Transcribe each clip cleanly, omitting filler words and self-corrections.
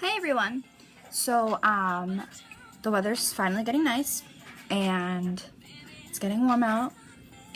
Hey everyone! So, the weather's finally getting nice, and it's getting warm out,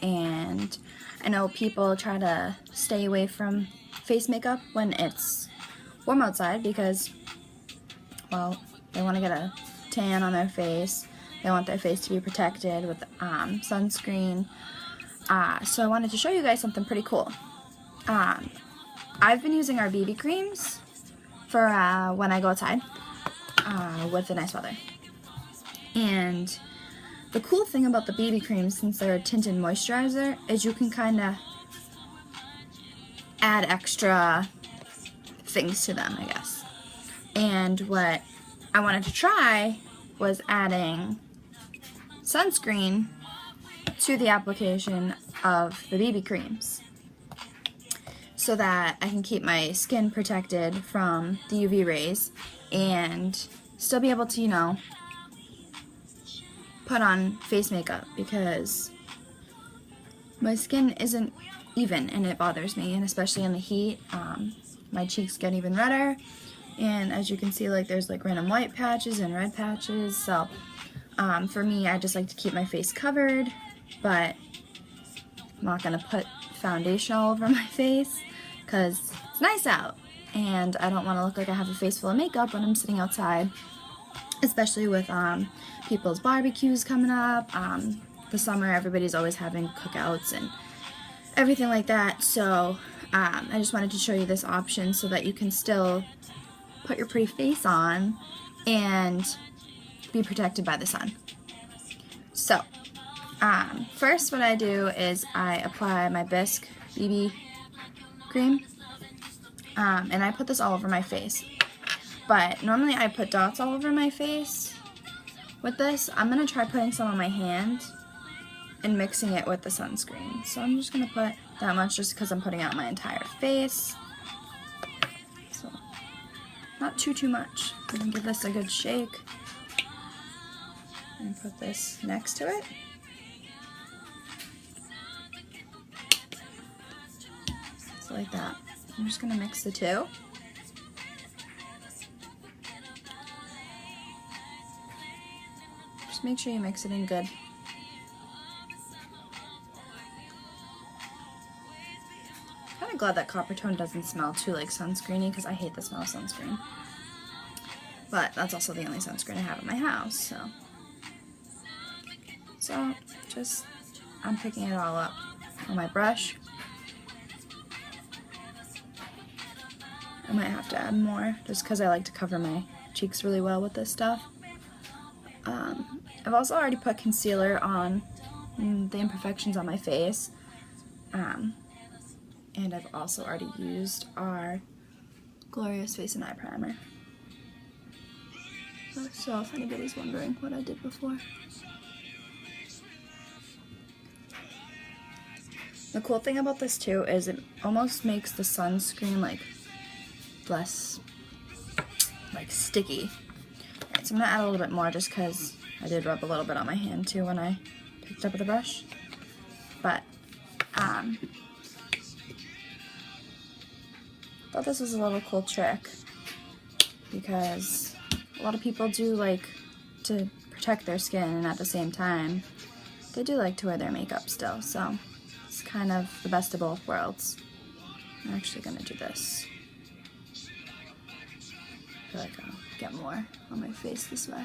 and I know people try to stay away from face makeup when it's warm outside because, well, they want to get a tan on their face. They want their face to be protected with sunscreen. So I wanted to show you guys something pretty cool. I've been using our BB creams for when I go outside with the nice weather. And the cool thing about the BB creams, since they're a tinted moisturizer, is you can kind of add extra things to them, I guess. And what I wanted to try was adding sunscreen to the application of the BB creams, so that I can keep my skin protected from the UV rays and still be able to, you know, put on face makeup, because my skin isn't even and it bothers me, and especially in the heat, my cheeks get even redder, and as you can see, like, there's like random white patches and red patches. So for me, I just like to keep my face covered, but I'm not gonna put foundation all over my face because it's nice out and I don't want to look like I have a face full of makeup when I'm sitting outside, especially with people's barbecues coming up. The summer, everybody's always having cookouts and everything like that, so I just wanted to show you this option so that you can still put your pretty face on and be protected by the sun. So first, what I do is I apply my Bisque BB cream, and I put this all over my face. But normally I put dots all over my face. With this, I'm going to try putting some on my hand and mixing it with the sunscreen. So I'm just going to put that much just because I'm putting out my entire face. So not too much. I'm going to give this a good shake and put this next to it. Like that. I'm just gonna mix the two. Just make sure you mix it in good. Kind of glad that copper tone doesn't smell too like sunscreeny, because I hate the smell of sunscreen. But that's also the only sunscreen I have in my house, so just I'm picking it all up on my brush. I might have to add more just because I like to cover my cheeks really well with this stuff. I've also already put concealer on the imperfections on my face, and I've also already used our Glorious Face and Eye Primer. So if anybody's wondering what I did before. The cool thing about this too is it almost makes the sunscreen like less like sticky. Alright, so I'm gonna add a little bit more just because I did rub a little bit on my hand too when I picked up the brush. But thought this was a little cool trick because a lot of people do like to protect their skin, and at the same time they do like to wear their makeup still, so it's kind of the best of both worlds. I'm actually gonna do this. I feel like I'll get more on my face this way.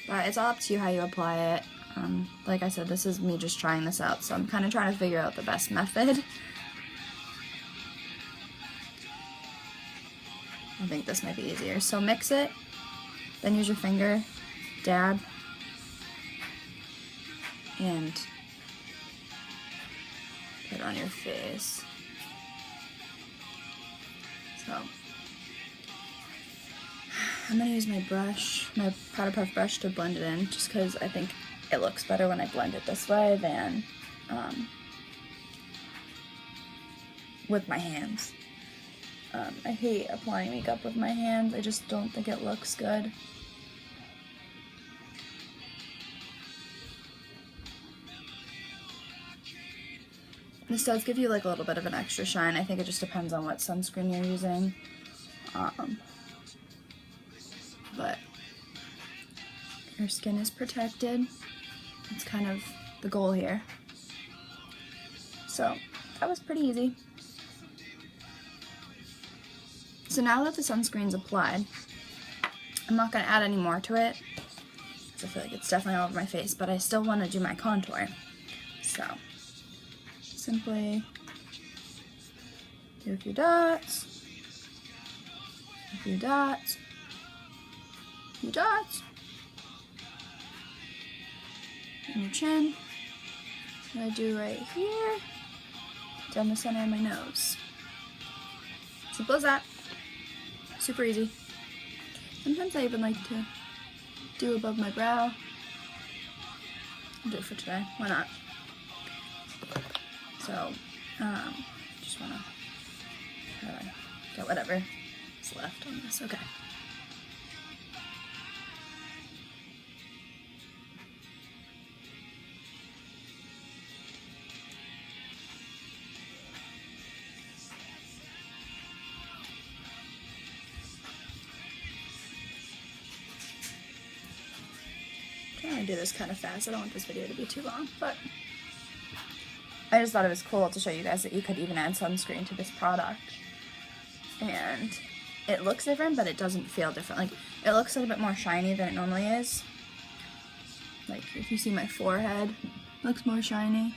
But it's all up to you how you apply it. Like I said, this is me just trying this out, so I'm kind of trying to figure out the best method. I think this might be easier. So mix it, then use your finger, dab, and put it on your face. So I'm going to use my brush, my Powder Puff brush, to blend it in, just because I think it looks better when I blend it this way than with my hands. I hate applying makeup with my hands. I just don't think it looks good. This does give you like a little bit of an extra shine. I think it just depends on what sunscreen you're using. But your skin is protected. It's kind of the goal here. So that was pretty easy. So now that the sunscreen's applied, I'm not going to add any more to it, because I feel like it's definitely all over my face, but I still want to do my contour. So simply do a few dots, a few dots, a few dots, and your chin. I'm going to do right here, down the center of my nose. Simple as that. Super easy. Sometimes I even like to do above my brow. I'll do it for today. Why not? So, just want to get whatever is left on this. Okay. I'm trying to do this kind of fast. I don't want this video to be too long, but I just thought it was cool to show you guys that you could even add sunscreen to this product. And it looks different, but it doesn't feel different. Like, it looks a little bit more shiny than it normally is. Like, if you see my forehead, it looks more shiny.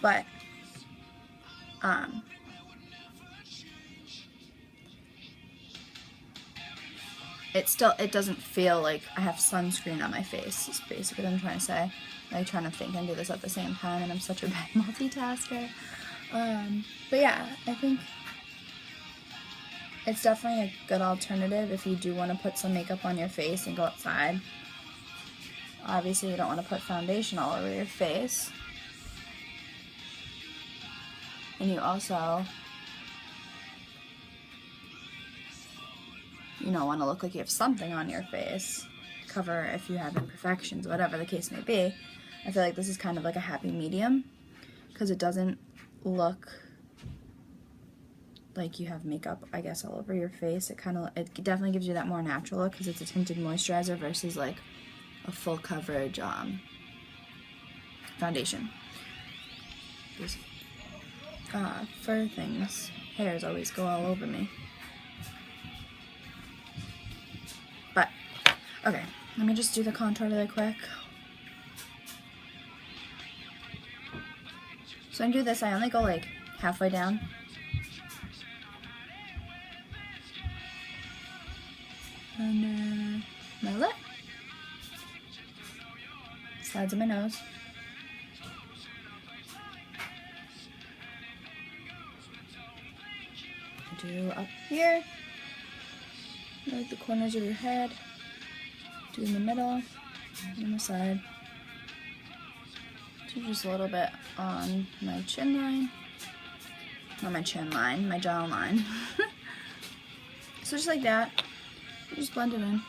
But, it doesn't feel like I have sunscreen on my face, is basically what I'm trying to say. Like, trying to think and do this at the same time, and I'm such a bad multitasker. But yeah, I think it's definitely a good alternative if you do want to put some makeup on your face and go outside. Obviously, you don't want to put foundation all over your face. And you also, want to look like you have something on your face. Cover if you have imperfections, whatever the case may be. I feel like this is kind of like a happy medium, because it doesn't look like you have makeup, I guess, all over your face. It definitely gives you that more natural look, because it's a tinted moisturizer versus like a full coverage foundation. These fur things, hairs always go all over me. But, okay, let me just do the contour really quick. So when I do this, I only go like halfway down. Under my lip. Sides of my nose. I do up here. Like the corners of your head. Do in the middle. On the side. Do just a little bit on my chin line. Not my chin line, my jawline. So just like that. Just blend it in.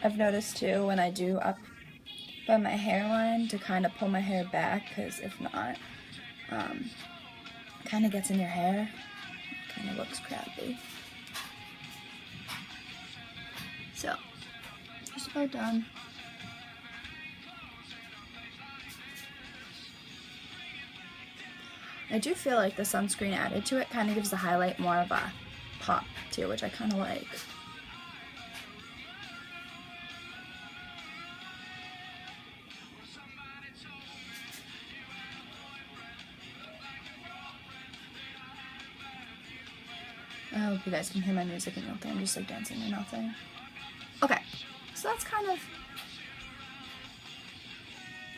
I've noticed too when I do up by my hairline to kind of pull my hair back, because if not, kind of gets in your hair. Kind of looks crappy. So, just about done. I do feel like the sunscreen added to it kind of gives the highlight more of a pop too, which I kind of like. I hope you guys can hear my music and nothing. I'm just like dancing and nothing. Okay, so that's kind of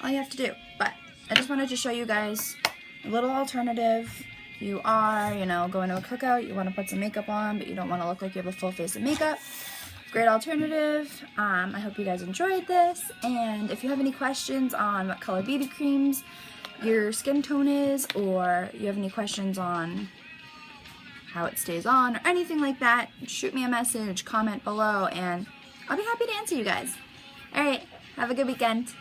all you have to do. But I just wanted to show you guys a little alternative. If you are, going to a cookout, you want to put some makeup on, but you don't want to look like you have a full face of makeup. Great alternative. I hope you guys enjoyed this. And if you have any questions on what color BB creams your skin tone is, or you have any questions on how it stays on or anything like that, shoot me a message, comment below, and I'll be happy to answer you guys. Alright, have a good weekend.